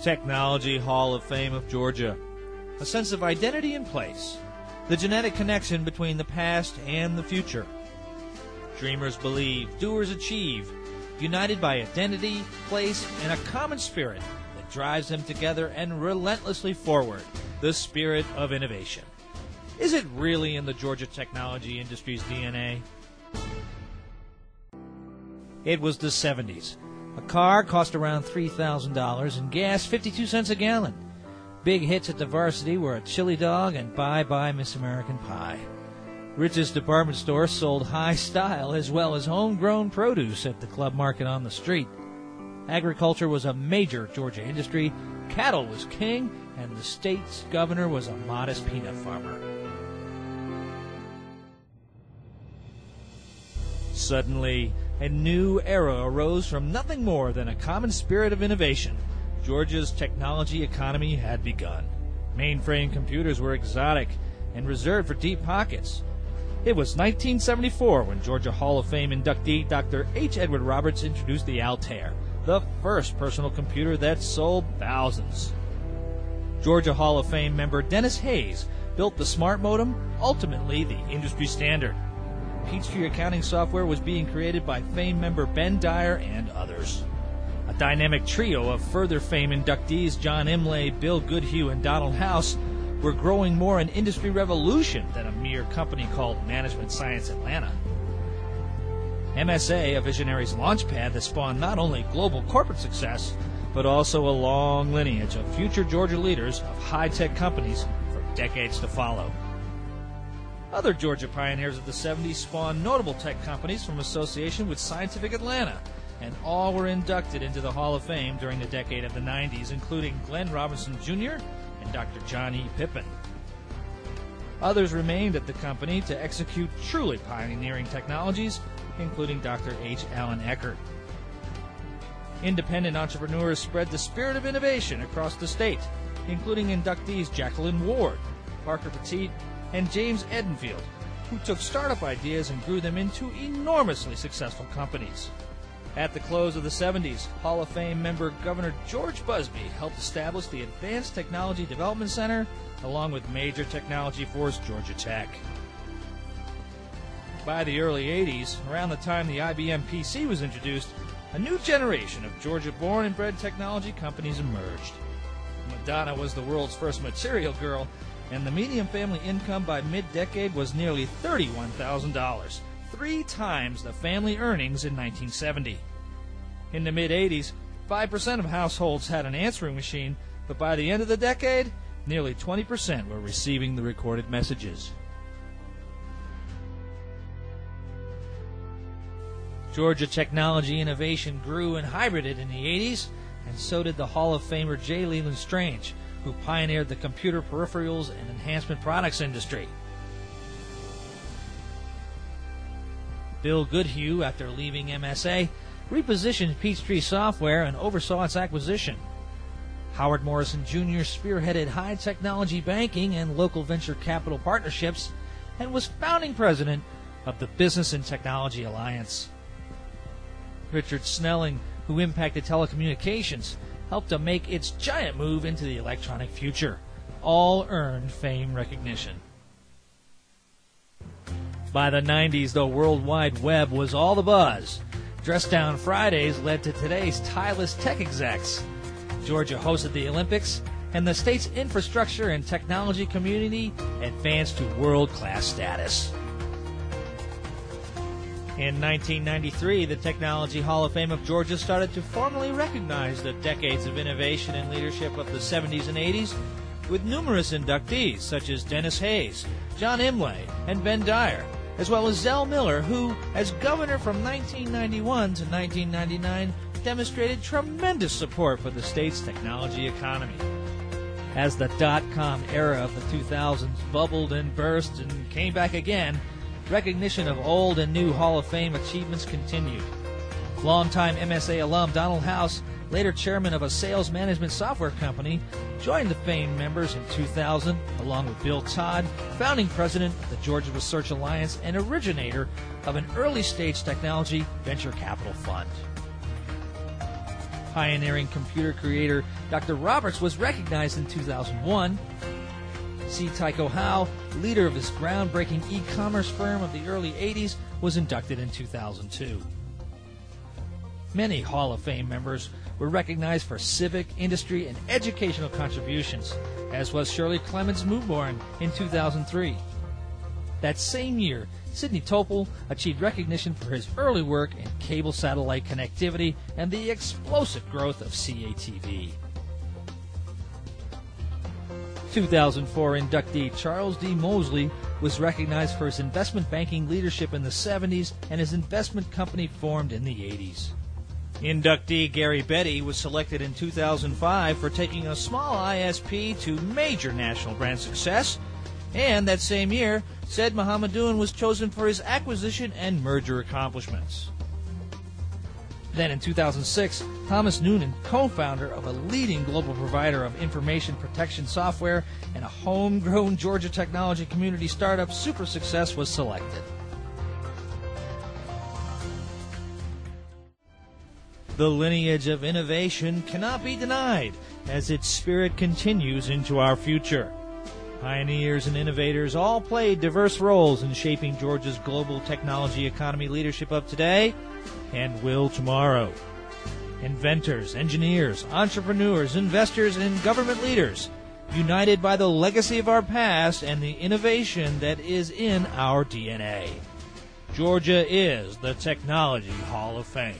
Technology Hall of Fame of Georgia. A sense of identity and place. The genetic connection between the past and the future. Dreamers believe, doers achieve, united by identity, place, and a common spirit that drives them together and relentlessly forward, the spirit of innovation. Is it really in the Georgia technology industry's DNA? It was the 70s. A car cost around $3,000 and gas 52 cents a gallon. Big hits at the Varsity were a chili dog and Bye Bye Miss American Pie. Rich's department store sold high style as well as homegrown produce at the club market on the street. Agriculture was a major Georgia industry, cattle was king, and the state's governor was a modest peanut farmer. Suddenly, a new era arose from nothing more than a common spirit of innovation. Georgia's technology economy had begun. Mainframe computers were exotic and reserved for deep pockets. It was 1974 when Georgia Hall of Fame inductee Dr. H. Edward Roberts introduced the Altair, the first personal computer that sold thousands. Georgia Hall of Fame member Dennis Hayes built the Smart Modem, ultimately the industry standard. Peachtree accounting software was being created by Fame member Ben Dyer and others. A dynamic trio of further Fame inductees, John Imlay, Bill Goodhue, and Donald House, were growing more an industry revolution than a mere company called Management Science Atlanta. MSA, a visionary's launchpad that spawned not only global corporate success, but also a long lineage of future Georgia leaders of high-tech companies for decades to follow. Other Georgia pioneers of the 70s spawned notable tech companies from association with Scientific Atlanta, and all were inducted into the Hall of Fame during the decade of the 90s, including Glenn Robinson Jr. and Dr. John E. Pippin. Others remained at the company to execute truly pioneering technologies, including Dr. H. Allen Eckert. Independent entrepreneurs spread the spirit of innovation across the state, including inductees Jacqueline Ward, Parker Petit, and James Edenfield, who took startup ideas and grew them into enormously successful companies. At the close of the 70s, Hall of Fame member Governor George Busby helped establish the Advanced Technology Development Center, along with major technology force Georgia Tech. By the early 80s, around the time the IBM PC was introduced, a new generation of Georgia-born and bred technology companies emerged. Madonna was the world's first material girl, and the median family income by mid-decade was nearly $31,000, 3 times the family earnings in 1970. In the mid-80s, 5% of households had an answering machine, but by the end of the decade, nearly 20% were receiving the recorded messages. Georgia technology innovation grew and hybrided in the 80s, and so did the Hall of Famer J. Leland Strange, who pioneered the computer peripherals and enhancement products industry. Bill Goodhue, after leaving MSA, repositioned Peachtree Software and oversaw its acquisition. Howard Morrison Jr. spearheaded high technology banking and local venture capital partnerships and was founding president of the Business and Technology Alliance. Richard Snelling, who impacted telecommunications, helped to make its giant move into the electronic future. All earned fame recognition. By the 90s, the World Wide Web was all the buzz. Dress Down Fridays led to today's tireless tech execs. Georgia hosted the Olympics, and the state's infrastructure and technology community advanced to world-class status. In 1993, the Technology Hall of Fame of Georgia started to formally recognize the decades of innovation and leadership of the 70s and 80s, with numerous inductees such as Dennis Hayes, John Imlay, and Ben Dyer, as well as Zell Miller, who, as governor from 1991 to 1999, demonstrated tremendous support for the state's technology economy. As the dot-com era of the 2000s bubbled and burst and came back again, recognition of old and new Hall of Fame achievements continued. Longtime MSA alum Donald House, later chairman of a sales management software company, joined the Fame members in 2000, along with Bill Todd, founding president of the Georgia Research Alliance and originator of an early-stage technology venture capital fund. Pioneering computer creator Dr. Roberts was recognized in 2001. C. Tycho Howe, leader of this groundbreaking e-commerce firm of the early 80s, was inducted in 2002. Many Hall of Fame members were recognized for civic, industry, and educational contributions, as was Shirley Clemens Mewborn in 2003. That same year, Sidney Topol achieved recognition for his early work in cable satellite connectivity and the explosive growth of CATV. 2004 inductee Charles D. Mosley was recognized for his investment banking leadership in the 70s and his investment company formed in the 80s. Inductee Gary Betty was selected in 2005 for taking a small ISP to major national brand success, and that same year, Said Mohammedoun was chosen for his acquisition and merger accomplishments. Then in 2006, Thomas Noonan, co-founder of a leading global provider of information protection software and a homegrown Georgia technology community startup, Super Success, was selected. The lineage of innovation cannot be denied as its spirit continues into our future. Pioneers and innovators all played diverse roles in shaping Georgia's global technology economy leadership of today and will tomorrow. Inventors, engineers, entrepreneurs, investors, and government leaders, united by the legacy of our past and the innovation that is in our DNA. Georgia is the Technology Hall of Fame.